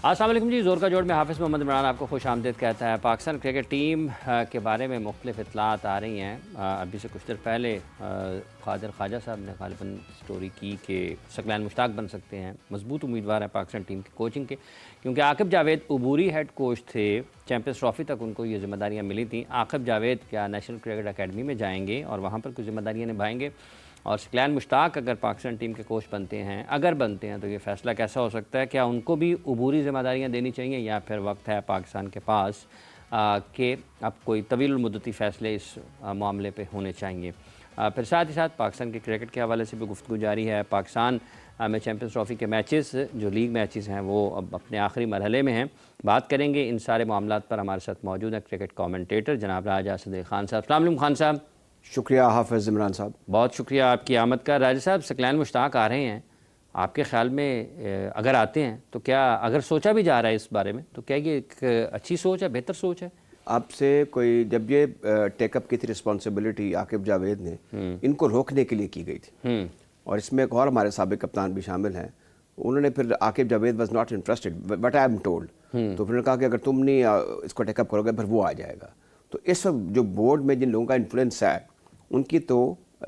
अस्सलाम वालेकुम जी, ज़ोर का जोड़ में हाफ़िज़ मोहम्मद इमरान आपको खुश आमदीद कहता है। पाकिस्तान क्रिकेट टीम के बारे में मुख्तलिफ़ इत्तलात आ रही हैं। अभी से कुछ देर पहले ख़ादर ख्वाजा साहब ने ग़ालिबन स्टोरी की कि सकलैन मुश्ताक बन सकते हैं, मजबूत उम्मीदवार हैं पाकिस्तान टीम की कोचिंग के, क्योंकि आकिब जावेद अबूरी हेड कोच थे। चैम्पियंस ट्रॉफ़ी तक उनको ये ज़िम्मेदारियाँ मिली थी। आकिब जावेद क्या नेशनल क्रिकेट अकेडमी में जाएँगे और वहाँ पर कुछ ज़िम्मेदारियाँ निभाएँगे? और सकलैन मुश्ताक अगर पाकिस्तान टीम के कोच बनते हैं, अगर बनते हैं, तो ये फ़ैसला कैसा हो सकता है? क्या उनको भी अबूरी ज़िम्मेदारियाँ देनी चाहिए या फिर वक्त है पाकिस्तान के पास कि अब कोई तवील मुद्दती फ़ैसले इस मामले पे होने चाहिए? फिर साथ ही साथ पाकिस्तान के क्रिकेट के हवाले से भी गुफ्तगू जारी है। पाकिस्तान में चैम्पियंस ट्रॉफ़ी के मैचेस, जो लीग मैचेस हैं, वो अब अपने आखिरी मरहले में हैं। बात करेंगे इन सारे मामलात पर। हमारे साथ मौजूद है क्रिकेट कॉमेंटेटर जनाब राजा सदर खान साहब। अस्सलाम वालेकुम खान साहब। शुक्रिया हाफ़िज़ इमरान साहब। बहुत शुक्रिया आपकी आमद का। राजा साहब, सकलैन मुश्ताक आ रहे हैं, आपके ख़्याल में अगर आते हैं तो क्या, अगर सोचा भी जा रहा है इस बारे में, तो क्या ये एक अच्छी सोच है, बेहतर सोच है? आपसे कोई जब ये टेकअप की थी रिस्पॉन्सिबिलिटी आकिब जावेद ने इनको रोकने के लिए की गई थी, और इसमें एक और हमारे साबिक कप्तान भी शामिल हैं। उन्होंने फिर Aqib Javed was not interested but I am told, तो फिर कहा कि अगर तुम नहीं इसको टेकअप करोगे फिर वो आ जाएगा। तो इस वक्त जो बोर्ड में जिन लोगों का इन्फ्लुएंस है, उनकी तो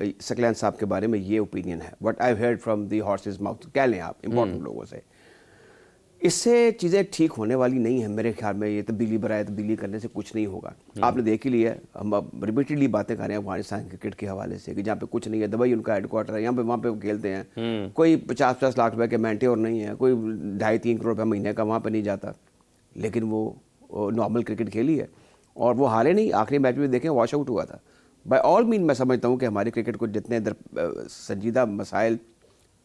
सकलैन साहब के बारे में ये ओपिनियन है। What I heard from the horses mouth, कह लें आप इंपॉर्टेंट लोगों से। इससे चीज़ें ठीक होने वाली नहीं है मेरे ख्याल में। ये तब्दीली बराए तब्दीली करने से कुछ नहीं होगा। आपने देख ही लिया है, हम अब रिपीटेडली बातें कर रहे हैं अफगानिस्तान क्रिकेट के हवाले से कि जहाँ पे कुछ नहीं है, दुबई उनका हेडक्वार्टर है, यहाँ पे वहाँ पे वो खेलते हैं। कोई 50-50 लाख रुपए के मेंटेन नहीं है, कोई 2.5-3 करोड़ रुपये महीने का वहाँ पर नहीं जाता, लेकिन वो नॉर्मल क्रिकेट खेली है और वो हारे नहीं। आखिरी मैच में देखें वॉश आउट हुआ था। बाय ऑल मीन मैं समझता हूँ कि हमारे क्रिकेट को जितने संजीदा मसाइल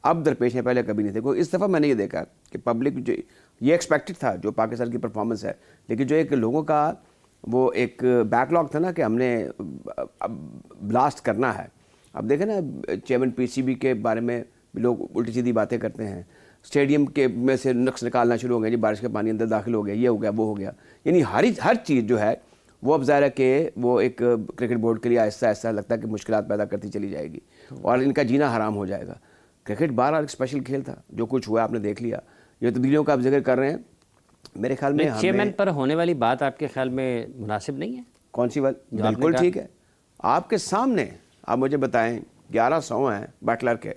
अब दरपेश हैं, पहले कभी नहीं थे। इस दफ़ा मैंने ये देखा कि पब्लिक जो ये एक्सपेक्टेड था जो पाकिस्तान की परफॉर्मेंस है, लेकिन जो एक लोगों का वो एक बैकलॉग था ना कि हमने ब्लास्ट करना है। अब देखें ना, चेयरमैन पीसीबी के बारे में लोग उल्टी सीधी बातें करते हैं। स्टेडियम के में से नक्श निकालना शुरू हो गया जी, बारिश का पानी अंदर दाखिल हो गया, ये हो गया, वो हो गया। यानी हर चीज़ जो है वो अब ज़ाहिर है कि वो एक क्रिकेट बोर्ड के लिए आहिस्ता आहिस्ता लगता है कि मुश्किलात पैदा करती चली जाएगी और इनका जीना हराम हो जाएगा। क्रिकेट 12 एक स्पेशल खेल था, जो कुछ हुआ आपने देख लिया। ये तब्दीलियों का आप जिक्र कर रहे हैं, मेरे ख्याल में चेयरमैन पर होने वाली बात आपके ख्याल में मुनासिब नहीं है? कौन सी बात? बिल्कुल ठीक है। आपके सामने आप मुझे बताएं, 1100 हैं बटलर के,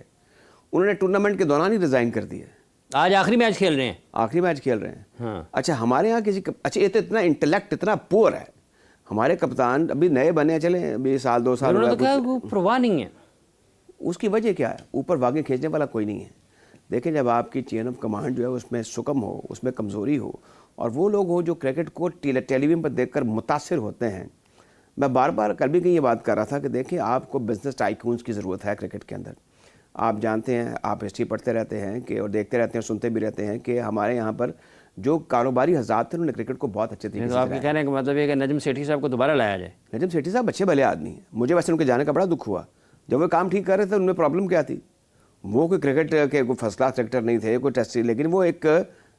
उन्होंने टूर्नामेंट के दौरान ही रिज़ाइन कर दिया। आज आखिरी मैच खेल रहे हैं। आखिरी मैच खेल रहे हैं। हाँ। अच्छा, हमारे यहाँ अच्छा, ये तो इतना इंटेलेक्ट इतना पुअर है। हमारे कप्तान अभी नए बने, चले अभी साल 2 साल वो परवाह नहीं है। उसकी वजह क्या है? ऊपर वागे खींचने वाला कोई नहीं है। देखें, जब आपकी चेन ऑफ कमांड जो है उसमें सुकम हो, उसमें कमज़ोरी हो, और वो लोग हो जो क्रिकेट को टेलीविजन पर देखकर मुतासिर होते हैं। मैं बार बार कल भी कहीं ये बात कर रहा था कि देखिए, आपको बिजनेस टाइकून्स की ज़रूरत है क्रिकेट के अंदर। आप जानते हैं, आप हिस्ट्री पढ़ते रहते हैं कि और देखते रहते हैं, सुनते भी रहते हैं कि हमारे यहाँ पर जो कारोबारी हज़ात थे उन्होंने क्रिकेट को बहुत अच्छे तरीके से। तो आपके कहने का मतलब ये कि नजम सेठी साहब को दोबारा लाया जाए? नजम सेठी साहब अच्छे भले आदमी हैं। मुझे वैसे उनके जाने का बड़ा दुख हुआ। जब वो काम ठीक कर रहे थे उनमें प्रॉब्लम क्या थी? वो कोई क्रिकेट के कोई फर्स्ट क्लास क्रिकेटर नहीं थे, कोई टेस्ट, लेकिन वो एक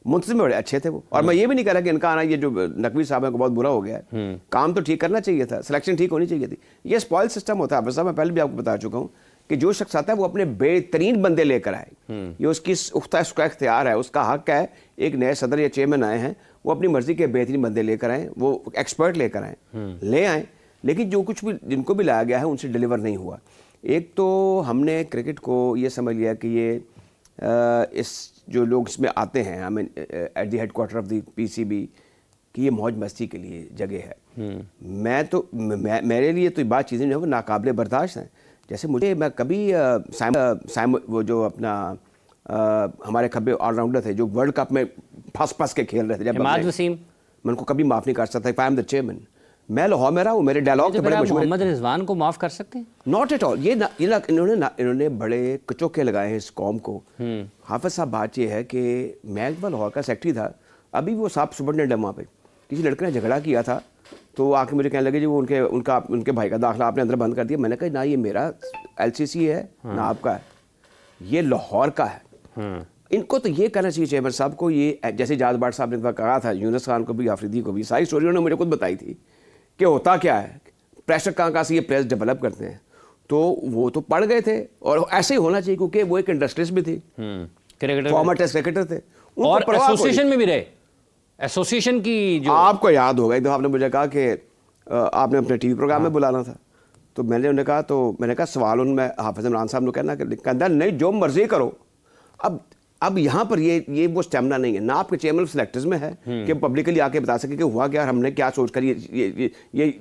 मुंतज़िम में बड़े अच्छे थे वो। और मैं ये भी नहीं कह रहा कि इनका आना, ये जो नकवी साहब है, को बहुत बुरा हो गया है। काम तो ठीक करना चाहिए था, सिलेक्शन ठीक होनी चाहिए थी। ये स्पॉइल सिस्टम होता है। वैसा मैं पहले भी आपको बता चुका हूँ कि जो शख्स आता है वो अपने बेहतरीन बंदे लेकर आए। ये उसकी उसका इख्तियार है, उसका हक है। एक नए सदर या चेयरमैन आए हैं, वो अपनी मर्जी के बेहतरीन बंदे लेकर आए, वो एक्सपर्ट लेकर आए, ले आए। लेकिन जो कुछ भी जिनको भी लाया गया है उनसे डिलीवर नहीं हुआ। एक तो हमने क्रिकेट को ये समझ लिया कि ये इस जो लोग इसमें आते हैं, I mean at the headquarter of the PCB, कि ये मौज मस्ती के लिए जगह है। मेरे लिए तो ये बात चीज़ें जो है वो नाकाबिले बर्दाश्त हैं। जैसे मैं कभी वो जो अपना हमारे खब्बे ऑलराउंडर थे जो वर्ल्ड कप में फंस के खेल रहे थे, जब मैं उनको कभी माफ़ नहीं कर सकता। If I am the chairman, मैं लाहौर में रहा हूँ, मेरे डायलॉग बड़े मशहूर। मोहम्मद रिजवान को माफ़ कर सकते हैं? Not at all. इन्होंने बड़े कचोके लगाए हैं इस कौम को। हाफिज साहब, बात ये है कि मैं एक बार लाहौर का सेक्रेटरी था, अभी वो साहब सुपरटेंडेंट वहाँ पे किसी लड़के ने झगड़ा किया था, तो आके मुझे कहने लगे जी वो उनके भाई का दाखिला आपने अंदर बंद कर दिया। मैंने कहा ना, ये मेरा LCC है ना आपका है, ये लाहौर का है। इनको तो ये करना चाहिए चेयरमैन साहब को। ये जैसे जाद बाट साहब ने कहा था, यूनुस खान को भी, आफरीदी को भी, सारी स्टोरी उन्होंने मुझे खुद बताई थी कि होता क्या है, प्रेशर कहाँ से ये प्लेयर्स डेवलप करते हैं। तो वो तो पढ़ गए थे और ऐसे ही होना चाहिए, क्योंकि वो एक इंडस्ट्रिस्ट भी थी, फॉर्मर टेस्ट क्रिकेटर थे, और एसोसिएशन में भी रहे। एसोसिएशन की जो आपको याद होगा, एक दफ़ा आपने मुझे कहा कि आपने अपने टीवी प्रोग्राम में बुलाना था, तो मैंने उन्हें कहा, तो मैंने कहा सवाल उनमें हाफिज़ इमरान साहब ने कहना कि कहता नहीं जो मर्जी करो। अब यहाँ पर ये वो स्टेमिना नहीं है ना आपके चेयरमैन सेलेक्टर्स में है कि पब्लिकली आके बता सके कि हुआ क्या, हमने क्या सोच कर ये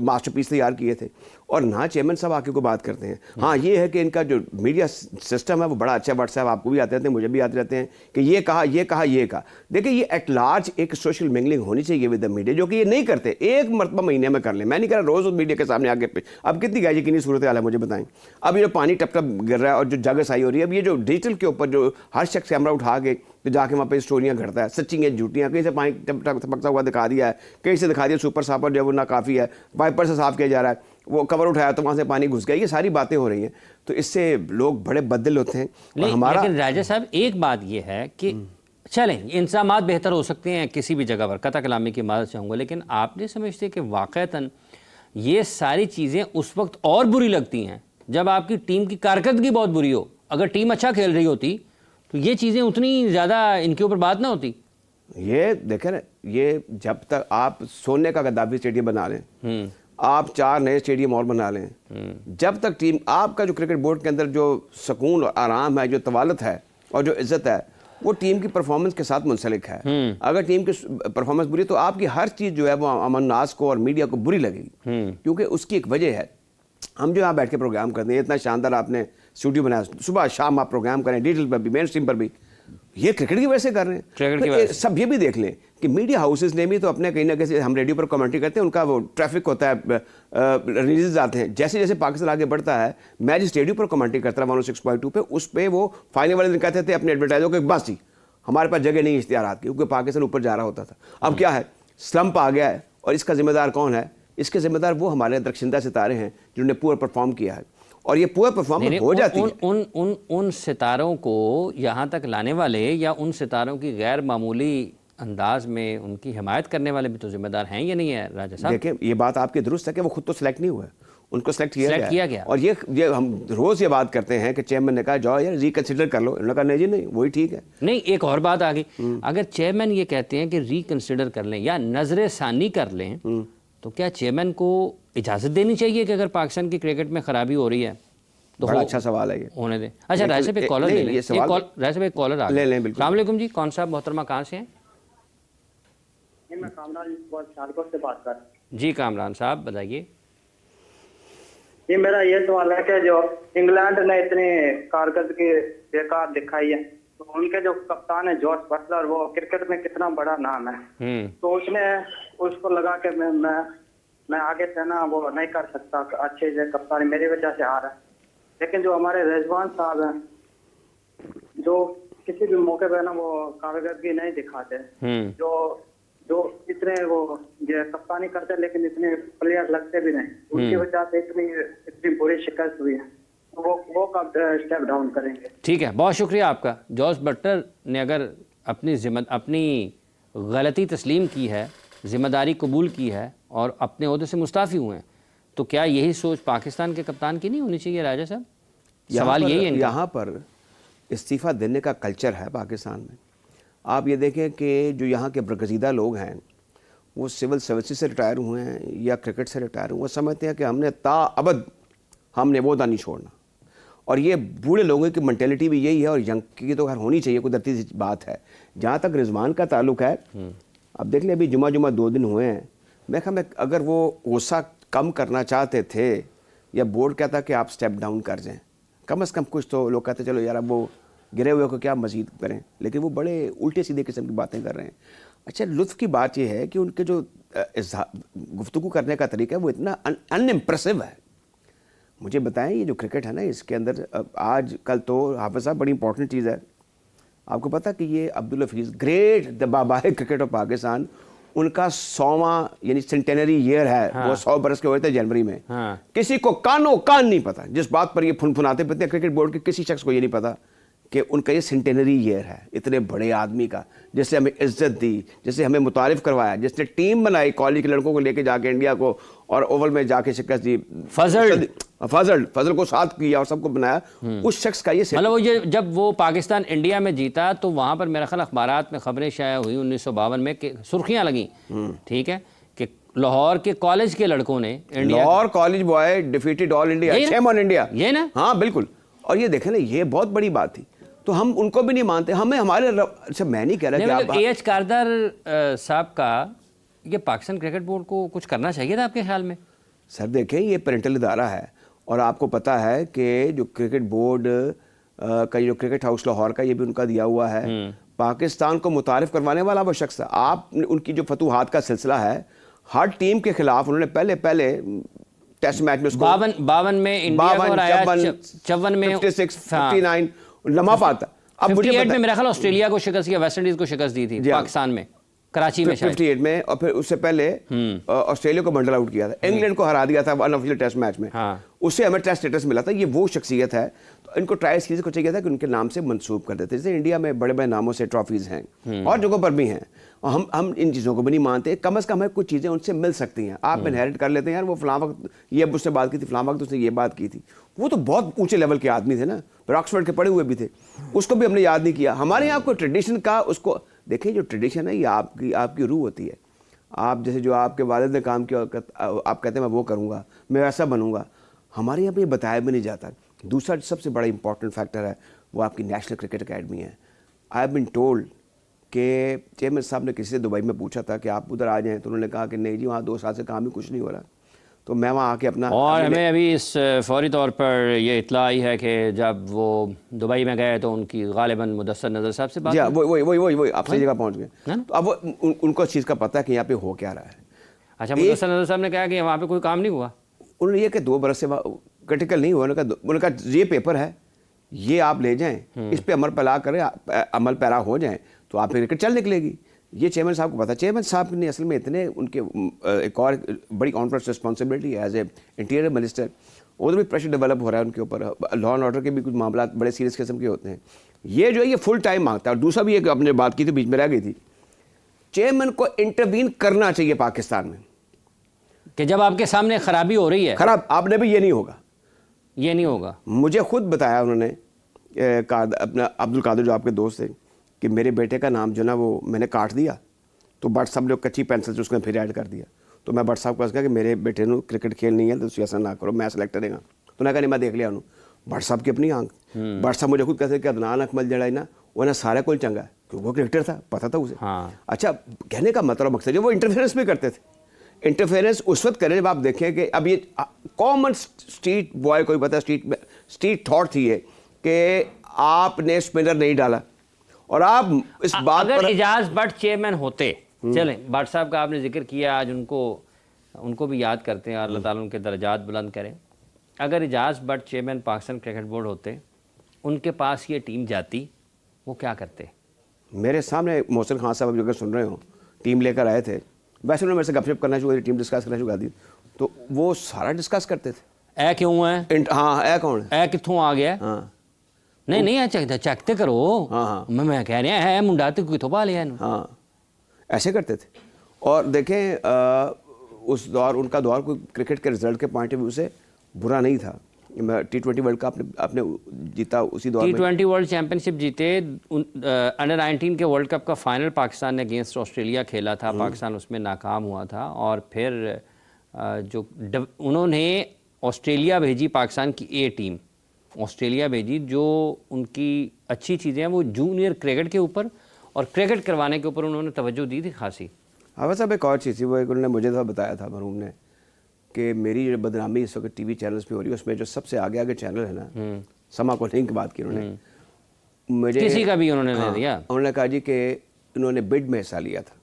मास्टरपीस तैयार किए थे, और ना चेयरमैन साहब आके को बात करते हैं। हाँ, ये है कि इनका जो मीडिया सिस्टम है वो बड़ा अच्छा। व्हाट्सएप आपको भी आते रहते हैं, मुझे भी आते रहते हैं कि ये कहा ये कहा ये कहा। देखिए, ये एट लार्ज एक सोशल मिंगलिंग होनी चाहिए विद द मीडिया, जो कि ये नहीं करते। एक मरतबा महीने में कर लें, मैं नहीं कह रहा रोज़ मीडिया के सामने आगे पे। अब कितनी गैर यकीनी सूरत हाल है मुझे बताएं। अब ये जो पानी टप टप गिर रहा है और जो जगह सही हो रही है, अब ये जो डिजिटल के ऊपर जो हर शख्स कैमरा उठा के तो जाके वहाँ पे स्टोरियाँ घड़ता है, सच्ची हैं झूठियाँ, कहीं से पानी टपकता हुआ दिखा दिया है, कहीं से दिखा दिया सुपर सापर जो है वो नाकाफ़ी है, वाइपर से साफ़ किया जा रहा है, वो कवर उठाया तो वहाँ से पानी घुस गया। ये सारी बातें हो रही हैं, तो इससे लोग बड़े बदल होते हैं। लेकिन राजा साहब, एक बात ये है कि चलें इंतज़ामात बेहतर हो सकते हैं किसी भी जगह पर, कता कलामी की मदद से होंगे, लेकिन आप नहीं समझते कि वाक़तन ये सारी चीज़ें उस वक्त और बुरी लगती हैं जब आपकी टीम की कारकर्दगी बहुत बुरी हो। अगर टीम अच्छा खेल रही होती तो ये चीज़ें उतनी ज़्यादा इनके ऊपर बात ना होती। ये देखें ना, ये जब तक आप सोने का गद्दाफी स्टेडियम बना लें, आप 4 नए स्टेडियम और बना लें, जब तक टीम आपका जो क्रिकेट बोर्ड के अंदर जो सुकून और आराम है, जो तवालत है और जो इज्जत है, वो टीम की परफॉर्मेंस के साथ मुंसलिक है। अगर टीम की परफॉर्मेंस बुरी तो आपकी हर चीज़ जो है वो अमन नास को और मीडिया को बुरी लगेगी, क्योंकि उसकी एक वजह है। हम जो यहाँ बैठ के प्रोग्राम करते हैं, इतना शानदार आपने स्टूडियो बनाया, सुबह शाम आप प्रोग्राम करें, डिजिटल पर भी, मेन स्ट्रीम पर भी, ये क्रिकेट की वजह से कर रहे हैं। क्रिकेट की वजह से सब ये भी देख लें कि मीडिया हाउसेस ने भी तो अपने कहीं ना कहीं, हम रेडियो पर कमेंट्री करते हैं, उनका वो ट्रैफिक होता है, रिलीज आते हैं। जैसे जैसे पाकिस्तान आगे बढ़ता है, मैं जिस रेडियो पर कमेंट्री करता रहा 106.2 पे, उस पर वो फाइनल वाले दिन कहते थे अपने एडवर्टाइजों के बस ही हमारे पास जगह नहीं इश्तिहारात की, क्योंकि पाकिस्तान ऊपर जा रहा होता था। अब क्या है, स्लम्प आ गया है, और इसका जिम्मेदार कौन है? इसके जिम्मेदार वो हमारे दरख्शिंदा सितारे हैं जिन्होंने पूरा परफॉर्म किया है, और ये पूरा परफॉर्म हो जाती है। उन सितारों को यहाँ तक लाने वाले या उन सितारों की गैर मामूली अंदाज में उनकी हिमायत करने वाले भी तो जिम्मेदार हैं या नहीं है राजा साहब? देखिए, ये बात आपकी दुरुस्त है कि वो खुद तो सिलेक्ट नहीं हुए, उनको सिलेक्ट किया गया। और ये हम रोज़ ये बात करते हैं कि चेयरमैन ने कहा जाओ यार रिकन्सिडर कर लो, उन्होंने कहा नहीं जी नहीं, वही ठीक है। नहीं, एक और बात आ गई, अगर चेयरमैन ये कहते हैं कि रिकन्सिडर कर लें या नजर सानी कर लें, तो क्या चेयरमैन को इजाज़त देनी चाहिए कि अगर पाकिस्तान की क्रिकेट में ख़राबी हो रही है तो? बड़ा अच्छा सवाल है ये, होने दें। अच्छा, राय साहब एक कॉलर ले लें, एक कॉलर आ ले लें। बिल्कुल। अस्सलाम वालेकुम जी, कौन साहब मोहतरमा, कहाँ से हैं? मैं कामरान शालकोट से बात कर रहा हूँ। जी कामरान साहब बताइए। ये मेरा ये सवाल है कि जो इंग्लैंड ने इतनी कारकर्दगी बेकार दिखाई है, तो उनके जो कप्तान है जॉर्ज बटलर, वो क्रिकेट में कितना बड़ा नाम है, तो उसने उसको लगा के मैं आगे से ना वो नहीं कर सकता, अच्छे से कप्तान मेरी वजह से आ रहा है। लेकिन जो हमारे रिजवान साहब हैं, जो किसी भी मौके पे ना वो कारकर्दगी नहीं दिखाते, जो इतने वो ये कप्तानी करते लेकिन इतने प्लेयर लगते भी नहीं, उनकी वजह से इतनी बुरी शिकस्त हुई है, वो कब स्टेप डाउन करेंगे? ठीक है, बहुत शुक्रिया आपका। जॉर्ज बटलर ने अगर अपनी गलती तस्लीम की है, जिम्मेदारी कबूल की है और अपने ओहदे से मुस्ताफ़ी हुए हैं, तो क्या यही सोच पाकिस्तान के कप्तान की नहीं होनी चाहिए राजा साहब? सवाल यही है। यहाँ पर इस्तीफ़ा देने का कल्चर है पाकिस्तान में। आप ये देखें कि जो यहाँ के बरगज़ीदा लोग हैं, वो सिविल सर्विसेज से रिटायर हुए हैं या क्रिकेट से रिटायर हुए, वो समझते हैं कि हमने ताअबद हमने वो नहीं छोड़ना। और ये बूढ़े लोगों की मेंटेलिटी भी यही है, और यंग की तो खैर होनी चाहिए, कुदरती सी बात है। जहाँ तक रिजवान का ताल्लुक है, अब देख लें अभी जुमा 2 दिन हुए हैं, मैं कहा अगर वो गुस्सा कम करना चाहते थे या बोर्ड कहता कि आप स्टेप डाउन कर जाएं, कम से कम कुछ तो लोग कहते चलो यार अब वो गिरे हुए को क्या मजीद करें, लेकिन वो बड़े उल्टे सीधे किस्म की बातें कर रहे हैं। अच्छा, लुत्फ़ की बात यह है कि उनके जो गुफ्तगू करने का तरीका है वो इतना अनइम्प्रेसिव है। मुझे बताएं, ये जो क्रिकेट है ना, इसके अंदर आज कल तो हाफिज़ साहब बड़ी इंपॉर्टेंट चीज़ है, आपको पता कि ये अब्दुल हफीज़ ग्रेट द बाबा है क्रिकेट ऑफ पाकिस्तान, उनका 100वां यानी सेंटेनरी ईयर है। हाँ। वो 100 बरस के हुए थे जनवरी में। हाँ। किसी को कानो कान नहीं पता, जिस बात पर ये फुनफुनाते पड़ते हैं क्रिकेट बोर्ड के किसी शख्स को ये नहीं पता कि उनका ये सेंटेनरी ईयर है, इतने बड़े आदमी का, जिसने हमें इज्जत दी, जिसने हमें मुतारिफ करवाया, जिसने टीम बनाई कॉलेज के लड़कों को लेके जाके इंडिया को और ओवल में जाके शिकस्त दी। फजल को साथ किया और सबको बनाया, उस शख्स का ये मतलब वो जब वो पाकिस्तान इंडिया में जीता तो वहाँ पर मेरा ख्याल अखबारात में खबरें शाया हुई 1952 में कि सुर्खियाँ लगी, ठीक है, कि लाहौर के कॉलेज के लड़कों ने Lahore college boy defeated all India, shame on India, ये ना, हाँ बिल्कुल। और ये देखें ना, ये बहुत बड़ी बात थी, तो हम उनको भी नहीं मानते, हमें हमारे अच्छा मैं नहीं कह रहा कि ए एच कारदार साहब का ये पाकिस्तान क्रिकेट बोर्ड को कुछ करना चाहिए था आपके ख्याल में? सर देखें, ये पेरेंटल इदारा है और आपको पता है कि जो क्रिकेट बोर्ड का जो क्रिकेट हाउस लाहौर का, ये भी उनका दिया हुआ है, पाकिस्तान को मुतारिफ करवाने वाला वो शख्स है। आप उनकी जो फतूहात का सिलसिला है, हर टीम के खिलाफ उन्होंने पहले टेस्ट मैच में 52 में इंडिया को हराया, 54 में 56, 59 लम्हा पाता। अब 58 में मेरा ख्याल ऑस्ट्रेलिया को शिकस्त किया, वेस्ट इंडीज को शिकस्त दी थी पाकिस्तान में, कराची में 58 में, और फिर उससे पहले ऑस्ट्रेलिया को बंडल आउट किया था, इंग्लैंड को हरा दिया था अनऑफिशियल टेस्ट मैच में, उससे हमें टेस्ट स्टेटस मिला था। ये वो शख्सियत है, तो इनको ट्राई सीरीज को चाहिए था कि उनके नाम से मंसूब कर देते, जैसे इंडिया में बड़े बड़े नामों से ट्रॉफीज हैं और जगहों पर भी हैं, और हम इन चीज़ों को भी नहीं मानते। कम से कम हमें कुछ चीज़ें उनसे मिल सकती हैं। आप इनहेरिट कर लेते हैं, यार वो फलां वक्त ये अब उससे बात की थी, फलां वक्त उसने ये बात की थी, वो तो बहुत ऊंचे लेवल के आदमी थे ना, फिर ऑक्सफोर्ड के पढ़े हुए भी थे, उसको भी हमने याद नहीं किया। हमारे यहाँ कोई ट्रेडिशन का, उसको देखिए, जो ट्रेडिशन है ये आपकी रूह होती है। आप जैसे जो आपके वालिद ने काम किया, आप कहते हैं मैं वो करूँगा, मैं वैसा बनूंगा, हमारे यहाँ पे ये बताया भी नहीं जाता। दूसरा सबसे बड़ा इंपॉर्टेंट फैक्टर है वो आपकी नेशनल क्रिकेट अकेडमी है। आई हैव बीन टोल्ड कि चेयरमैन साहब ने किसी से दुबई में पूछा था कि आप उधर आ जाएं, तो उन्होंने कहा कि नहीं जी, वहाँ 2 साल से काम ही कुछ नहीं हो रहा। तो मैं वहाँ आके अपना, और हमें अभी इस फौरी तौर पर ये इत्ला आई है कि जब वो दुबई में गए तो उनकी गालिबन मुदस्सर नज़र साहब से बात, वही आप सही जगह पहुँच गए। तो अब उनको चीज़ का पता है कि यहाँ पे हो क्या रहा है। अच्छा, मुदस्सर नज़र साहब ने कहा कि वहाँ पे कोई काम नहीं हुआ, उन्होंने ये कि 2 बरस से क्रिटिकल नहीं हुआ। उनका ये पेपर है, ये आप ले जाएं, इस पे अमल पैरा हो जाएं तो आप क्रिकेट चल निकलेगी। ये चेयरमैन साहब को पता। चेयरमैन साहब ने असल में इतने उनके एक और बड़ी ऑनरेस रिस्पॉन्सिबिलिटी है एज ए इंटीरियर मिनिस्टर, उधर भी प्रेशर डेवलप हो रहा है उनके ऊपर, लॉ एंड ऑर्डर के भी कुछ मामला बड़े सीरियस किस्म के होते हैं। ये जो है ये फुल टाइम मांगता है। और दूसरा भी एक आपने बात की थी, बीच में रह गई थी, चेयरमैन को इंटरवीन करना चाहिए पाकिस्तान में, कि जब आपके सामने खराबी हो रही है, खराब आपने भी, ये नहीं होगा। मुझे खुद बताया उन्होंने, अपना अब्दुल कादिर जो आपके दोस्त थे, कि मेरे बेटे का नाम जो ना वो मैंने काट दिया, तो भट्ट साहब ने कच्ची पेंसिल से उसने फिर ऐड कर दिया। तो मैं भट्ट साहब को कहा कि मेरे बेटे ने क्रिकेट खेलनी है तो तुम ऐसा ना करो, मैं सेलेक्ट करेगा। तो मैं कहा नहीं, मैं देख लिया उन्होंने। भट्ट साहब की अपनी आंख, भट्ट साहब मुझे खुद कहते कि अदनान अकमल जड़ा ना वो ना सारा कोई चंगा है, क्योंकि वो क्रिकेटर था, पता था उसे। अच्छा, कहने का मतलब मकसद जो वो इंटरफेरेंस भी करते थे। इंटरफेरेंस उस वक्त करें जब आप देखें कि अब ये कॉमन स्ट्रीट बॉय को पता है, स्ट्रीट थॉट थी ये कि आपने स्पिनर नहीं डाला, और आप इस बात अगर इजाज भट्ट चेयरमैन होते, चलें भट्ट साहब का आपने जिक्र किया, आज उनको भी याद करते हैं और अल्लाह ताला उनके दर्जात बुलंद करें। अगर Ijaz Butt chairman Pakistan cricket board होते, उनके पास ये टीम जाती, वो क्या करते? मेरे सामने मोहसिन खान साहब अगर सुन रहे हो, टीम लेकर आए थे, वैसे उन्होंने मेरे से गपशप करना शुरू, टीम डिस्कस करना शुरू कर दी, तो वो सारा डिस्कस करते थे। ए क्यों है, हाँ ए कौन है, ए कित्थों आ गया, हाँ नहीं चेक करो, हाँ मैं कह रहा है मुंडा तो कितों पा लिया, हाँ ऐसे करते थे। और देखें उस दौर, उनका दौर कोई क्रिकेट के रिजल्ट के पॉइंट ऑफ व्यू से बुरा नहीं था। T20 वर्ल्ड कप आपने जीता उसी दौर में, T20 वर्ल्ड चैंपियनशिप जीते, अंडर 19 के वर्ल्ड कप का फाइनल पाकिस्तान ने अगेंस्ट ऑस्ट्रेलिया खेला था, पाकिस्तान उसमें नाकाम हुआ था, और फिर जो उन्होंने ऑस्ट्रेलिया भेजी, पाकिस्तान की ए टीम ऑस्ट्रेलिया भेजी, जो उनकी अच्छी चीज़ें हैं वो जूनियर क्रिकेट के ऊपर और क्रिकेट करवाने के ऊपर उन्होंने तवज्जो दी थी खासी। हाँ बस अब एक और चीज़ थी, वो एक उन्होंने मुझे तो बताया था मरहूम ने, कि मेरी जो बदनामी इस वक्त टीवी चैनल्स पे हो रही है, उसमें जो सबसे आगे चैनल है ना, समा को लिंक की बात की उन्होंने, मुझे किसी का भी उन्होंने ले दिया, उन्होंने कहा जी कि उन्होंने बिड में हिस्सा लिया था,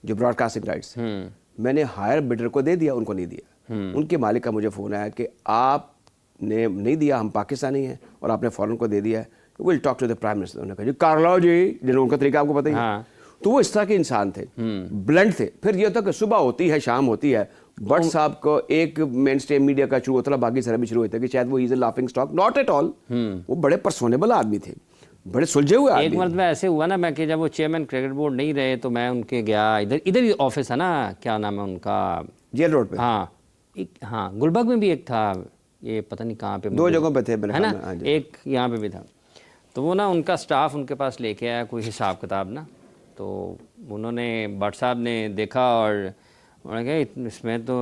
जो ब्रॉडकास्टिंग राइट्स, मैंने हायर बिडर को दे दिया, उनको नहीं दिया। उनके मालिक का मुझे फ़ोन आया कि आपने नहीं दिया, हम पाकिस्तानी हैं और आपने फ़ौरन को दे दिया है, will talk to the prime minister. उन्होंने कहा जी कर लो जी, जिन्होंने उनका तरीका आपको पता ही है। तो वो इस तरह के इंसान थे, ब्लंट थे। फिर ये होता कि सुबह होती है शाम होती है, भट्ट साहब को एक मेन स्ट्रीम मीडिया का शुरू होता है, बाकी सारा भी शुरू होता है कि शायद वो is a laughing stock, not at all. वो बड़े पर्सोनेबल आदमी थे, बड़े सुलझे हुए आदमी। एक मरतबा ऐसे हुआ ना, मैं कि जब वो चेयरमैन क्रिकेट बोर्ड नहीं रहे तो मैं उनके गया, इधर ही ऑफिस है ना, क्या नाम है उनका, जेल रोड पे। हाँ गुलबर्ग में भी एक था, ये पता नहीं कहाँ पे, 2 जगहों पे थे मेरे है ना, ख्याल में, हाँ जी। एक यहाँ पे भी था। तो वो ना उनका स्टाफ उनके पास लेके आया कोई हिसाब किताब ना, तो उन्होंने भट्ट साहब ने देखा और उन्होंने कहा इसमें तो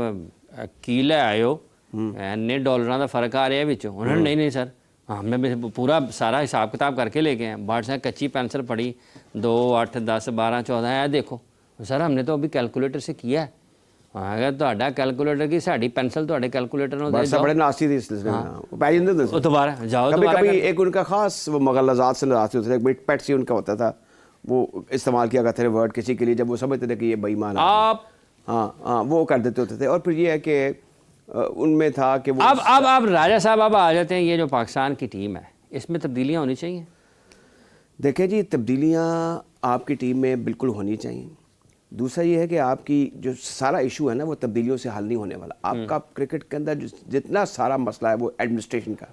कीला आयो इन्ने डॉलर का फ़र्क आ रहा है बिच। उन्होंने नहीं नहीं सर हमने पूरा सारा हिसाब किताब करके लेके आए। भट्ट साहब कच्ची पेंसिल पड़ी 2 8 10 12 14 है देखो सर हमने तो अभी कैलकुलेटर से किया है। अगर ਤੁਹਾਡਾ कैलकुलेटर की साड़ी पेंसिल ਤੁਹਾਡੇ कैलकुलेटर ਨਾਲ बड़ा बड़े नास्ती थी इस सिलसिले में। वो पैसे देते थे। दोबारा जाओ कभी दोबारा कभी एक उनका खास वो मगलजात से नाराज होते थे, बिट पैट सी उनका होता था, वो इस्तेमाल किया करते थे वर्ड किसी के लिए जब वो समझते थे कि ये बेईमान है। आप हाँ वो कर देते होते थे। और फिर ये है कि उनमें था कि वो अब राजा साहब अब आ जाते हैं, ये जो पाकिस्तान की टीम है इसमें तब्दीलियाँ होनी चाहिए। देखें जी, तब्दीलियाँ आपकी टीम में बिल्कुल होनी चाहिए। दूसरा ये है कि आपकी जो सारा इशू है ना वो तब्दीलियों से हल नहीं होने वाला। आपका क्रिकेट के अंदर जितना सारा मसला है वो एडमिनिस्ट्रेशन का,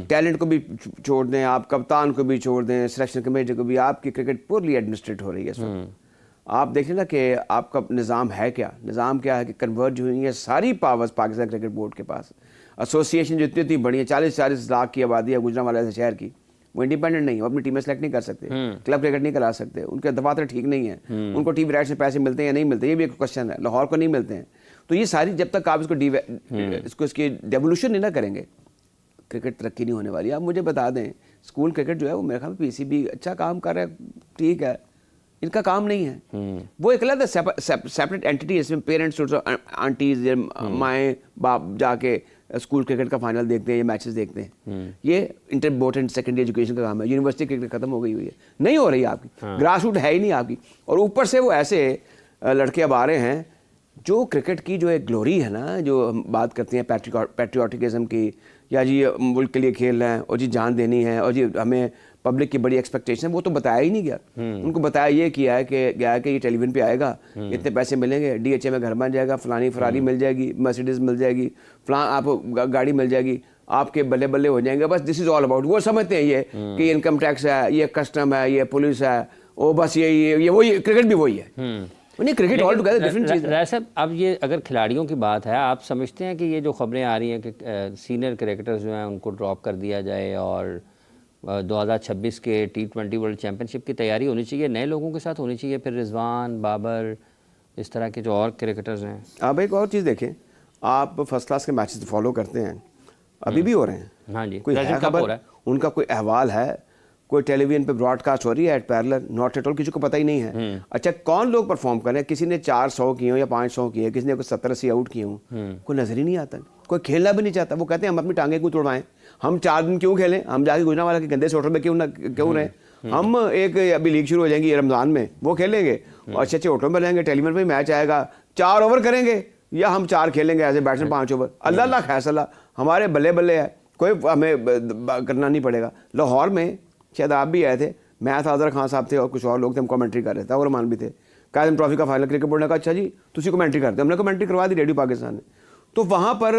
टैलेंट को भी छोड़ दें, आप कप्तान को भी छोड़ दें, सिलेक्शन कमेटी को भी, आपकी क्रिकेट पूरी एडमिनिस्ट्रेट हो रही है इस वक्त। आप देखें ना कि आपका निज़ाम है क्या, निज़ाम क्या है कि कन्वर्ज हुई है सारी पावर्स पाकिस्तान क्रिकेट बोर्ड के पास। एसोसिएशन जितनी इतनी बड़ी है, 40 लाख की आबादी है गुजरांवाला जैसे शहर की, वो इंडिपेंडेंट नहीं है, वो अपनी टीमें सेलेक्ट नहीं कर सकते, क्लब क्रिकेट नहीं करा सकते, उनके दफातर ठीक नहीं है, उनको टीवी राइट से पैसे मिलते हैं या नहीं मिलते, ये भी एक क्वेश्चन है। लाहौर को नहीं मिलते हैं। तो ये सारी जब तक आप इसकी डेवोल्यूशन नहीं ना करेंगे क्रिकेट तरक्की नहीं होने वाली। आप मुझे बता दें स्कूल क्रिकेट जो है वो मेरे ख्याल में पीसीबी अच्छा काम कर रहा है, ठीक है, इनका काम नहीं है। वो एक अलग सेपरेट एंटिटी है, इसमें पेरेंट्स आंटीज माएँ बाप जाके स्कूल क्रिकेट का फाइनल देखते हैं, ये मैचेस देखते हैं। ये inter board and secondary education का काम है। यूनिवर्सिटी क्रिकेट खत्म हो गई हुई है, नहीं हो रही आपकी, ग्रास रूट है ही नहीं आपकी। और ऊपर से वो ऐसे लड़के अब आ रहे हैं जो क्रिकेट की जो एक ग्लोरी है ना, जो हम बात करते हैं पैट्रियोटिज्म की, या जी मुल्क के लिए खेल रहे हैं और जी जान देनी है और जी हमें पब्लिक की बड़ी एक्सपेक्टेशन है, वो तो बताया ही नहीं गया। उनको बताया ये किया है कि गया है कि ये टेलीविजन पे आएगा, इतने पैसे मिलेंगे, डीएचए में घर बन जाएगा, फलानी फरारी मिल जाएगी, मर्सिडीज मिल जाएगी, फलां आप गाड़ी मिल जाएगी, आपके बल्ले बल्ले हो जाएंगे, बस दिस इज ऑल अबाउट। वो समझते हैं ये कि इनकम टैक्स है, ये कस्टम है, ये पुलिस है, वो बस ये वही क्रिकेट भी वही है। नहीं, क्रिकेट ऑल टुगेदर डिफरेंट चीज़ है। साहब अब ये अगर खिलाड़ियों की बात है, आप समझते हैं कि ये जो खबरें आ रही हैं कि सीनियर क्रिकेटर्स जो हैं उनको ड्रॉप कर दिया जाए और 2026 के T20 वर्ल्ड चैम्पियनशिप की तैयारी होनी चाहिए, नए लोगों के साथ होनी चाहिए, फिर रिजवान बाबर इस तरह के जो और क्रिकेटर्स हैं? आप एक और चीज़ देखें, आप फर्स्ट क्लास के मैचेस फॉलो करते हैं, अभी भी हो रहे हैं। हाँ जी, कोई है खबर, उनका कोई अहवाल है, कोई टेलीविजन पे ब्रॉडकास्ट हो रही है at parallel? Not at all, किसी को पता ही नहीं है। अच्छा, कौन लोग परफॉर्म कर रहे हैं? किसी ने 400 किए हो या 500 किए, किसी ने कोई 70-80 आउट किए हो, कोई नजर ही नहीं आता, कोई खेलना भी नहीं चाहता। वो कहते हैं हम अपनी टांगे क्यों तोड़वाएं, हम 4 दिन क्यों खेलें, हम जाके गुजरांवाला के गंदे होटल में क्यों रहें, हम एक अभी लीग शुरू हो जाएंगी रमजान में, वो खेलेंगे और अच्छे अच्छे होटल में रहेंगे, टेलीविजन पर मैच आएगा, 4 ओवर करेंगे या हम 4 खेलेंगे एज ए बैट्समैन 5 ओवर, अल्लाह अल्लाह फैसला हमारे बल्ले बल्ले है, कोई हमें करना नहीं पड़ेगा। लाहौर में शायद आप भी आए थे, मैं था, आज़र खान साहब थे और कुछ और लोग थे, हम कमेंट्री कर रहे थे, और रहमान भी थे। कायम ट्रॉफी का फाइनल क्रिकेट बोर्ड ने कहा अच्छा जी तुसी कमेंट्री करते, हमने कमेंट्री करवा दी रेडियो पाकिस्तान ने। तो वहाँ पर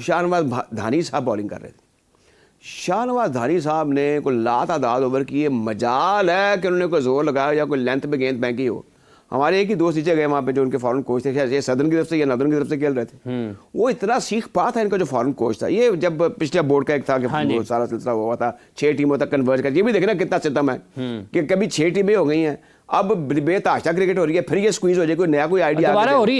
शाहनवाज धानी साहब बॉलिंग कर रहे थे। शाहनवाज धानी साहब ने कोई लातादाद ओवर किए, मजाल है कि उन्होंने कोई जोर लगाया या कोई लेंथ पे गेंद फेंकी हो। हमारे एक ही दोस्त नीचे गए वहाँ पे जो उनके फॉरेन कोच थे, ये सदर्न की तरफ से या नॉर्दर्न की तरफ से खेल रहे थे, वो इतना सीख पा था इनका जो फॉरेन कोच था। ये जब पिछले बोर्ड का एक था कि वो सारा सिलसिला हुआ था, 6 टीमों तक कन्वर्ज कर, ये भी देखना कितना सितम है कि कभी 6 टीमें हो गई हैं, अब बेतहाशा क्रिकेट हो रही है, फिर ये स्क्वीज हो जाए, कोई नया कोई आइडिया दोबारा हो रही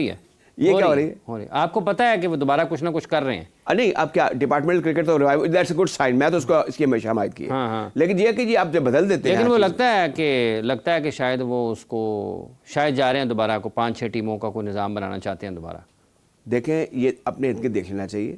है। ये क्या हो रही है? आपको पता है कि वो दोबारा कुछ ना कुछ कर रहे हैं। नहीं, अब क्या डिपार्टमेंटल क्रिकेट तो revive, that's a good sign, मैं तो उसको इसकी हमेशा हमायत की है। लेकिन ये कि जी आप जब बदल देते हैं, लेकिन वो लगता है कि शायद वो उसको शायद जा रहे हैं दोबारा को 5-6 टीमों का कोई निज़ाम बनाना चाहते हैं दोबारा। देखें ये अपने इनके देख लेना चाहिए।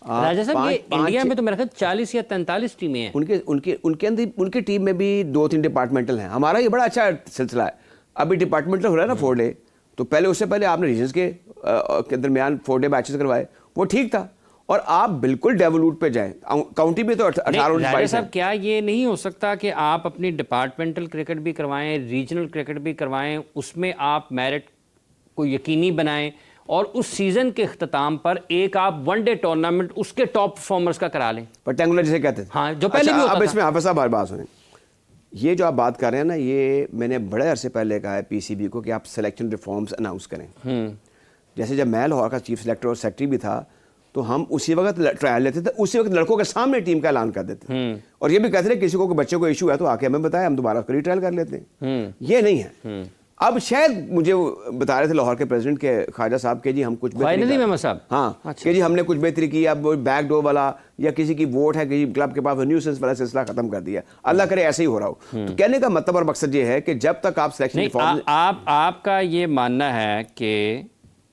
राजा साहब, ये इंडिया में तो मेरे ख्याल 40 या 43 टीमें हैं। उनके अंदर उनकी टीम में भी 2-3 डिपार्टमेंटल हैं। हमारा ये बड़ा अच्छा सिलसिला है। अभी डिपार्टमेंटल हो रहा है ना 4 डे, तो पहले उससे पहले आपने रीजन्स के दरमियान 4 डे मैचेस करवाए, वो ठीक था। और आप बिल्कुल डेवलूट पे जाएं, काउंटी में तो 18-22 साहब, क्या ये नहीं हो सकता कि आप अपनी डिपार्टमेंटल क्रिकेट भी करवाएं, रीजनल क्रिकेट भी करवाएं, उसमें आप मेरिट को यकीनी बनाएं और उस सीजन के अख्ताम पर एक आप 1 डे टूर्नामेंट उसके टॉप परफॉर्मर्स का करा लें, रेक्टेंगुलर जिसे कहते थे। हाँ, जो पहले भी होता था। अब इसमें हाफिज साहब बात सुनें, ये जो आप बात कर रहे हैं ना, ये मैंने बड़े अरसे पहले कहा है पीसीबी को कि आप सिलेक्शन रिफॉर्म्स अनाउंस करें। जैसे जब मैं लाहौर का चीफ सेलेक्टर और सेक्रेटरी भी था तो हम उसी वक्त ट्रायल लेते थे, उसी वक्त लड़कों के सामने टीम का ऐलान कर देते थे और ये भी कहते थे किसी को बच्चे को इशू है तो आके हमें बताए, हम दोबारा उसका रीट्रायल कर लेते हैं। ये नहीं है। अब शायद मुझे बता रहे थे लाहौर के प्रेसिडेंट के ख्वाजा साहब के जी हम कुछ साहब हाँ अच्छा। कि जी हमने कुछ बेहतरी की, अब बैक डोर वाला या किसी की वोट है किसी क्लब के पास न्यूसेंस वाला सिलसिला खत्म कर दिया, अल्लाह करे ऐसे ही हो रहा हो। तो कहने का मतलब और मकसद ये है कि जब तक आप सिलेक्शन रिफॉर्म आपका ये मानना है कि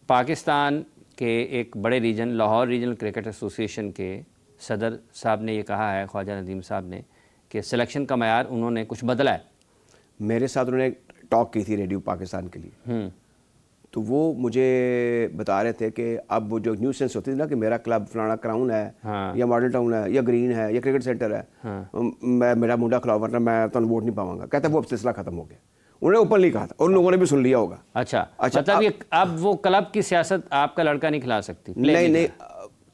पाकिस्तान के एक बड़े region Lahore regional cricket association के सदर साहब ने ये कहा है, ख्वाजा नदीम साहब ने, कि सिलेक्शन का मयार उन्होंने कुछ बदला है। मेरे साथ उन्होंने टॉक की थी रेडियो पाकिस्तान के लिए, तो वो मुझे बता रहे थे कि अब वो जो न्यूसेंस होती थी ना कि मेरा क्लब फलाना क्राउन है या मॉडल टाउन है या ग्रीन है या क्रिकेट सेंटर है, मैं मेरा मुंडा खिलाओ वरना मैं तो वोट नहीं पाऊंगा, कहता वो अब सिलसिला खत्म हो गया। उन्होंने ओपनली कहा था और लोगों ने भी सुन लिया होगा। अच्छा मतलब ये अब वो क्लब की सियासत आपका लड़का नहीं खिला सकती? नहीं,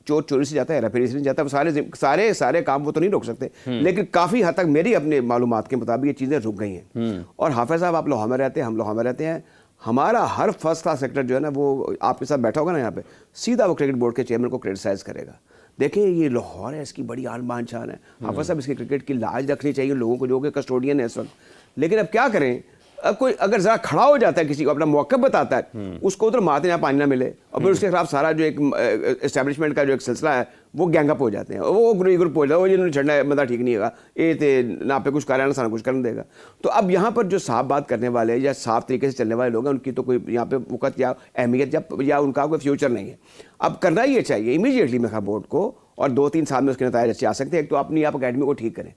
चोर चोरी से जाता है, रेफरी से नहीं जाता, सारे सारे काम वो तो नहीं रोक सकते, लेकिन काफ़ी हद तक मेरी अपने मालूमात के मुताबिक ये चीज़ें रुक गई हैं। और हाफिज साहब आप लाहौर में रहते हैं, हम लाहौर में रहते हैं, हमारा हर फर्स्ट क्लास सेक्टर जो है ना वो आपके साथ बैठा होगा ना यहाँ पे, सीधा वो क्रिकेट बोर्ड के चेयरमैन को क्रिटिसाइज़ करेगा। देखिए ये लाहौर है, इसकी बड़ी आन बान शान है, हाफिज साहब इसकी क्रिकेट की लाज रखनी चाहिए लोगों को जो कि कस्टोडियन है इस वक्त। लेकिन अब क्या करें, अब कोई अगर जरा खड़ा हो जाता है किसी को अपना मौक़िफ़ बताता है, उसको उधर मारते यहाँ पानी ना मिले और फिर उसके खिलाफ सारा जो एक एस्टेब्लिशमेंट का जो एक सिलसिला है वो गैंगअप हो जाते हैं, वो ग्रुप हो जाता है, वो जिन्होंने चढ़ना है मतलब ठीक नहीं होगा, ये थे ना पे कुछ कार्य ना सारा कुछ करने देगा। तो अब यहाँ पर जो साफ बात करने वाले या साफ तरीके से चलने वाले लोग हैं उनकी तो कोई यहाँ पे वक़्त या अहमियत या उनका कोई फ्यूचर नहीं है। अब करना ये चाहिए इमीडिएटली मेरा बोर्ड को, और 2-3 साल में उसके नतीजे अच्छे आ सकते हैं। एक तो अपनी आप अकेडमी को ठीक करें,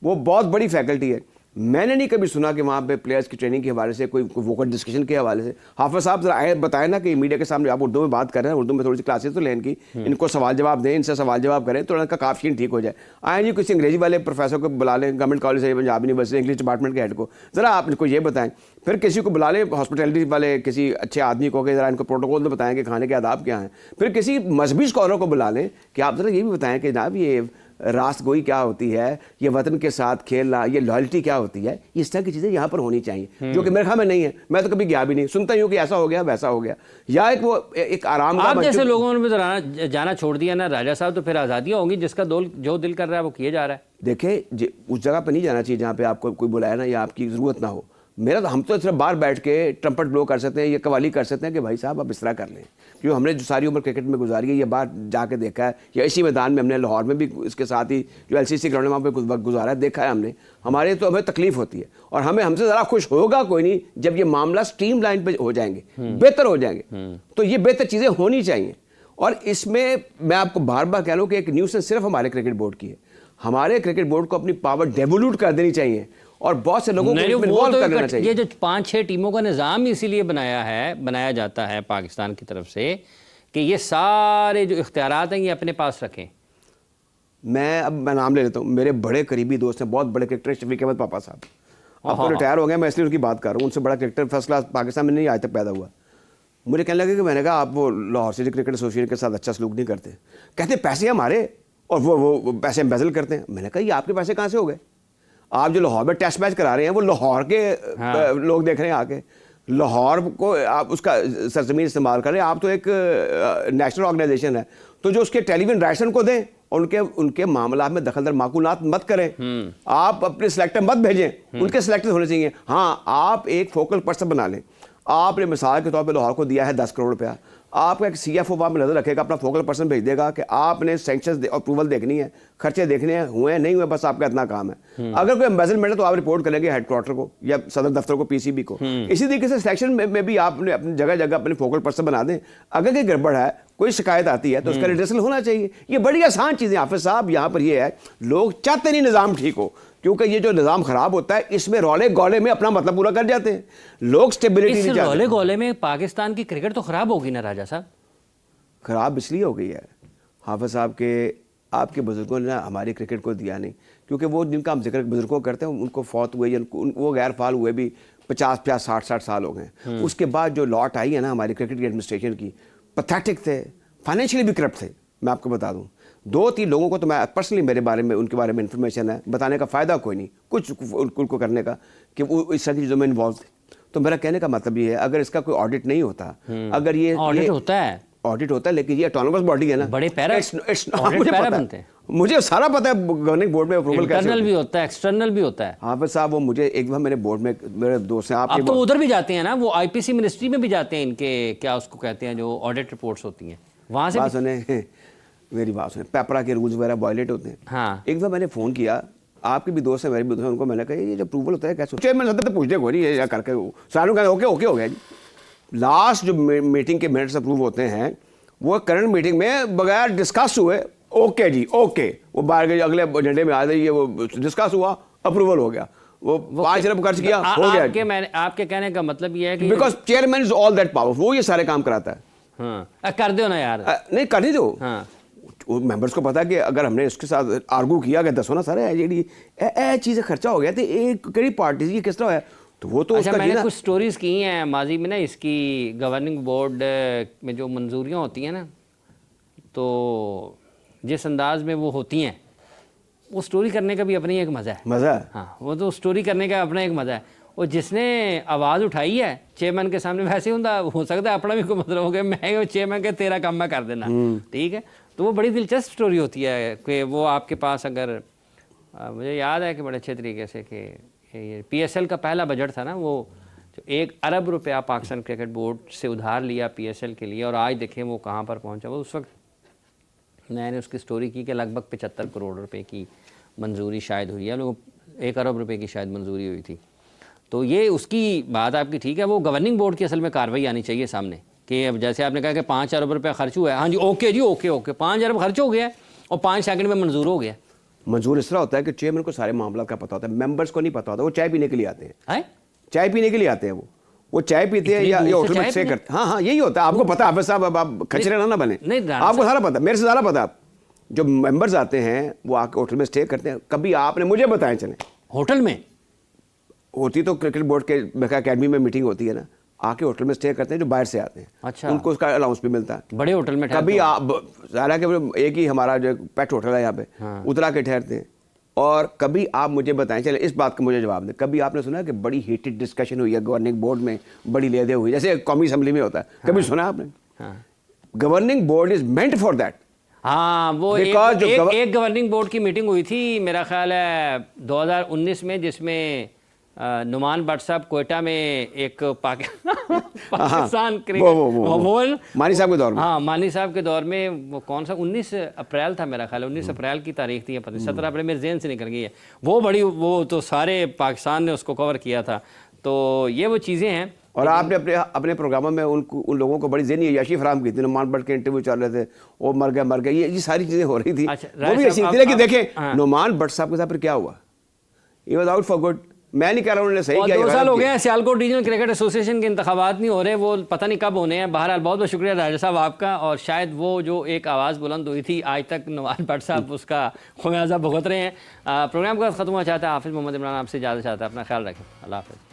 वो बहुत बड़ी फैकल्टी है। मैंने नहीं कभी सुना कि वहाँ पे प्लेयर्स की ट्रेनिंग के हवाले से कोई वोकल डिस्कशन के हवाले से हाफिज साहब जरा बताएं ना कि मीडिया के सामने आप उर्दू में बात कर रहे हैं, उर्दू में थोड़ी सी क्लासेस तो लें इनकी, इनको सवाल जवाब दें, इनसे सवाल जवाब करें तो उनका काफी ठीक हो जाए। आए जी किसी अंग्रेजी वाले प्रोफेसर को बुला लें, गवर्नमेंट कॉलेज है पंजाब यूनिवर्सिटी इंग्लिश डिपार्टमेंट के हेड को, ज़रा आप इनको ये बताएं। फिर किसी को बुला लें हॉस्पिटैलिटी वाले किसी अच्छे आदमी को कि ज़रा इनको प्रोटोकॉल तो बताएं कि खाने के आदाब क्या हैं। फिर किसी मजहबी स्कॉलर को बुला लें कि आप ज़रा ये भी बताएं कि जनाब ये रास्तगोई क्या होती है, ये वतन के साथ खेलना, ये लॉयल्टी क्या होती है, इस तरह की चीज़ें यहाँ पर होनी चाहिए, जो कि मेरे ख्याल में नहीं है। मैं तो कभी गया भी नहीं, सुनता ही हूँ कि ऐसा हो गया वैसा हो गया, या एक आराम का। आप जैसे लोगों ने जाना छोड़ दिया ना राजा साहब, तो फिर आज़ादियाँ होंगी, जिसका जो दिल कर रहा है वो किए जा रहा है। देखिए उस जगह पर नहीं जाना चाहिए जहाँ पे आपको कोई बुलाया ना या आपकी ज़रूरत ना हो। मेरा तो हम तो सिर्फ बाहर बैठ के ट्रम्पट ब्लो कर सकते हैं, ये कवाली कर सकते हैं कि भाई साहब आप इस तरह कर लें, क्योंकि हमने जो सारी उम्र क्रिकेट में गुजारी है, ये बाहर जाके देखा है, या इसी मैदान में हमने लाहौर में भी इसके साथ ही जो LCC ग्राउंड में वहाँ पे कुछ वक्त गुजारा है, देखा है हमने। हमारे तो हमें तकलीफ होती है और हमसे ज़रा खुश होगा कोई नहीं जब ये मामला स्ट्रीम लाइन पर हो जाएंगे, बेहतर हो जाएंगे। तो ये बेहतर चीज़ें होनी चाहिए। और इसमें मैं आपको बार बार कह रहा हूँ कि एक न्यूज़ सिर्फ हमारे क्रिकेट बोर्ड की है, हमारे क्रिकेट बोर्ड को अपनी पावर डेवोल्यूट कर देनी चाहिए और बहुत से लोगों को इन्वॉल्व कर लेना चाहिए। ये जो 5-6 टीमों का निज़ाम इसीलिए बनाया जाता है पाकिस्तान की तरफ से कि ये सारे जो इख्तियारात हैं ये अपने पास रखें। मैं नाम ले लेता हूँ, मेरे बड़े करीबी दोस्त हैं, बहुत बड़े क्रिकेटर शफीक अहमद पापा साहब, अब तो रिटायर हो गए, मैं इसलिए उनकी बात कर रहा हूँ। उनसे बड़ा क्रिकेटर फर्स्ट क्लास पाकिस्तान में नहीं आज तक पैदा हुआ। मुझे कहने लगे कि मैंने कहा आप वो लाहौर सिटी क्रिकेट एसोसिएशन के साथ अच्छा सलूक नहीं करते। कहते पैसे हमारे और वो पैसे एम्बेजल करते हैं। मैंने कहा ये आपके पैसे कहाँ से हो गए? आप जो लाहौर में टेस्ट मैच करा रहे हैं वो लाहौर के लोग देख रहे हैं आके, लाहौर को आप उसका सरजमीन इस्तेमाल करें। आप तो एक नेशनल ऑर्गेनाइजेशन है, तो जो उसके टेलीविजन राइट्स को दें, उनके मामला में दखलदार माकूलात मत करें। आप अपने सिलेक्टर मत भेजें, उनके सिलेक्टर होने चाहिए। हाँ, आप एक फोकल पर्सन बना लें। आपने मिसाल के तौर पे लाहौर को दिया है 10 करोड़ रुपया, आपका एक CFO वहाँ में नजर रखेगा, अपना फोकल पर्सन भेज देगा कि आपने सैंक्शंस अप्रूवल देखनी है, खर्चे देखने हैं, हुए नहीं हुए, बस आपका इतना काम है। अगर कोई एम्बेसडमेंट है तो आप रिपोर्ट करेंगे हेडक्वार्टर को या सदर दफ्तर को, PCB को। इसी तरीके से सिलेक्शन में भी आपने अपनी जगह जगह अपने फोकल पर्सन बना दें। अगर कोई गड़बड़ है, कोई शिकायत आती है तो उसका रिड्रेसल होना चाहिए। ये बड़ी आसान चीज़ें हाफिज साहब। यहाँ पर ये है, लोग चाहते नहीं निज़ाम ठीक हो, क्योंकि ये जो निज़ाम खराब होता है इसमें रौले गौले में अपना मतलब पूरा कर जाते हैं लोग। स्टेबिलिटी नहीं चाहते। रौले गौले में पाकिस्तान की क्रिकेट तो खराब होगी ना राजा साहब? खराब इसलिए हो गई है हाफिज साहब के आपके बुजुर्गों ने हमारी क्रिकेट को दिया नहीं, क्योंकि वो जिनका हम जिक्र बुजुर्गों करते हैं उनको फौत हुए या वो गैर फाल हुए भी 50-50 60-60 साल हो गए। उसके बाद जो लॉट आई है ना हमारी क्रिकेट की एडमिनिस्ट्रेशन की, पथेटिक थे, फाइनेंशियली भी करप्ट थे। मैं आपको बता दूं, 2-3 लोगों को तो मैं पर्सनली मेरे बारे में उनके बारे में इन्फॉर्मेशन है, बताने का फ़ायदा कोई नहीं, कुछ उनको करने का, कि वो इस तरह की चीज़ों में इन्वॉल्व थे। तो मेरा कहने का मतलब ये है, अगर इसका कोई ऑडिट नहीं होता, अगर ये ऑडिट होता है, ऑडिट होता है, लेकिन ये ऑटोनोमस बॉडी है ना, बड़े पैरा मुझे पैरा पता बनते हैं, मुझे सारा पता है गवर्निंग बोर्ड में अप्रूवल कैसे इंटरनल भी होता है, एक्सटर्नल भी होता है। हाफिज साहब वो मुझे एक बार मेरे बोर्ड में मेरे दोस्त हैं, अब तो उधर भी जाते हैं ना, वो आईपीसी मिनिस्ट्री में भी जाते हैं, इनके क्या उसको कहते हैं जो ऑडिट रिपोर्ट्स होती हैं, वहाँ से बात सुने, मेरी बात सुने, पेपरा के रूल्स वगैरह वायलेट होते हैं। हाँ, एक बार मैंने फ़ोन किया, आपके भी दोस्त हैं, मेरे भी दोस्त हैं, उनको मैंने कहा ये जो अप्रूवल होता है कैसे, चेयरमैन साहब तो पूछते कोई नहीं है या करके सारों का ओके ओके हो गया जी। लास्ट जो मीटिंग के मिनट्स अप्रूव होते हैं वो करंट मीटिंग में बगैर डिस्कस हुए ओके जी ओके, वो बाहर के अगले एजेंडे में आ जाइए, वो डिस्कस हुआ, अप्रूवल हो गया, वो 5 अरब खर्च किया, हो गया। आपके कहने का मतलब ये है कि because chairman is all that power, वो ये सारे काम कराता है। हाँ, कर दो ना यार, नहीं कर नहीं दो। हाँ, मेंबर्स को पता है कि अगर हमने उसके साथ आर्गू किया कि दसो ना सारे जी चीज़ें खर्चा हो गया तो एक कड़ी पार्टी किस तरह है, तो वो तो अच्छा, मैंने कुछ स्टोरीज की हैं माजी में ना, इसकी गवर्निंग बोर्ड में जो मंजूरियाँ होती हैं ना, तो जिस अंदाज में वो होती हैं, वो स्टोरी करने का भी अपनी एक मज़ा है। मज़ा है, हाँ, वो तो स्टोरी करने का अपना एक मज़ा है। और जिसने आवाज़ उठाई है चेयरमैन के सामने, वैसे हो सकता है अपना भी कोई मतलब हो गया, मैं चेयरमैन के तेरा काम मैं कर देना, ठीक है, तो वो बड़ी दिलचस्प स्टोरी होती है कि वो आपके पास अगर मुझे याद है कि बड़े अच्छे तरीके से कि ये PSL का पहला बजट था ना, वो जो 1 अरब रुपया पाकिस्तान क्रिकेट बोर्ड से उधार लिया PSL के लिए, और आज देखें वो कहाँ पर पहुँचा। वो उस वक्त मैंने उसकी स्टोरी की कि लगभग 75 करोड़ रुपए की मंजूरी शायद हुई है, लोगों 1 अरब रुपए की शायद मंजूरी हुई थी। तो ये उसकी बात आपकी ठीक है, वो गवर्निंग बोर्ड की असल में कार्रवाई आनी चाहिए सामने कि अब जैसे आपने कहा कि 5 अरब रुपया खर्च हुआ है, हाँ जी ओके जी ओके ओके, 5 अरब खर्च हो गया और 5 सेकंड में मंजूर हो गया। मंजूर इस तरह होता है कि चेयरमैन को सारे मामला का पता होता है, मेंबर्स को नहीं पता होता, वो चाय पीने के लिए आते हैं, चाय पीने के लिए आते हैं, वो चाय पीते हैं या होटल में स्टे करते हैं। हाँ हाँ यही होता है, आपको पता है साहब, अब आप खचरे ना बने, आपको सारा पता, मेरे से सारा पता। जो मेंबर्स आते हैं वो आके होटल में स्टे करते हैं, कभी आपने मुझे बताया चले होटल में होती तो क्रिकेट बोर्ड के अकेडमी में मीटिंग होती है ना, आके होटल में स्टे करते हैं जो बाहर से आते हैं। अच्छा, उनको उसका अलाउंस भी मिलता है, बड़े होटल में कभी आप हालांकि एक ही हमारा जो पेट होटल है यहाँ पे, हाँ, उतरा के ठहरते हैं। और कभी आप मुझे बताएं, चले इस बात का मुझे जवाब दें, कभी आपने सुना कि बड़ी हीटेड डिस्कशन हुई है गवर्निंग बोर्ड में, बड़ी लेदे हुई जैसे कौमी असम्बली में होता है, कभी सुना आपने? Governing board is meant for that. हाँ, वो एक गवर्निंग बोर्ड की मीटिंग हुई थी मेरा ख्याल है 2019 में, जिसमें नुमान भट्ट साहब कोयटा में एक पाकिस्तान क्रिकेट मानी साहब के दौर में, हाँ मानी साहब के दौर में, वो कौन सा 19 अप्रैल था मेरा ख्याल, 19 अप्रैल की तारीख थी, 17 अप्रैल मेरे ज़हन से निकल गई है वो, बड़ी वो तो सारे पाकिस्तान ने उसको कवर किया था। तो ये वो चीज़ें हैं। और आपने अपने प्रोग्रामों में उन लोगों को बड़ी ज़हनी अय्याशी फराहम की थी, नुमान भट्ट के इंटरव्यू चल रहे थे, वो मर गया, ये सारी चीज़ें हो रही थी। वो भी ऐसी थी कि देखें नुमान भट्ट साहब के साथ फिर क्या हुआ, he was out for good. मैं नहीं कह रहा उन्होंने सही किया। 2 साल हो गए हैं, सियालकोट रीजनल क्रिकेट एसोसिएशन के इंतखाबात नहीं हो रहे, वो पता नहीं कब होने हैं। बहरहाल बहुत बहुत शुक्रिया राजा साहब आपका, और शायद वो जो एक आवाज़ बुलंद हुई थी आज तक नवाज भट्ट साहब उसका खमियाजा भुगत रहे हैं। प्रोग्राम का ख़त्म होना चाहता है, हाफिज़ मोहम्मद इमरान आपसे इजाज़त चाहता है, अपना ख्याल रखें, अल्लाह हाफ़िज़।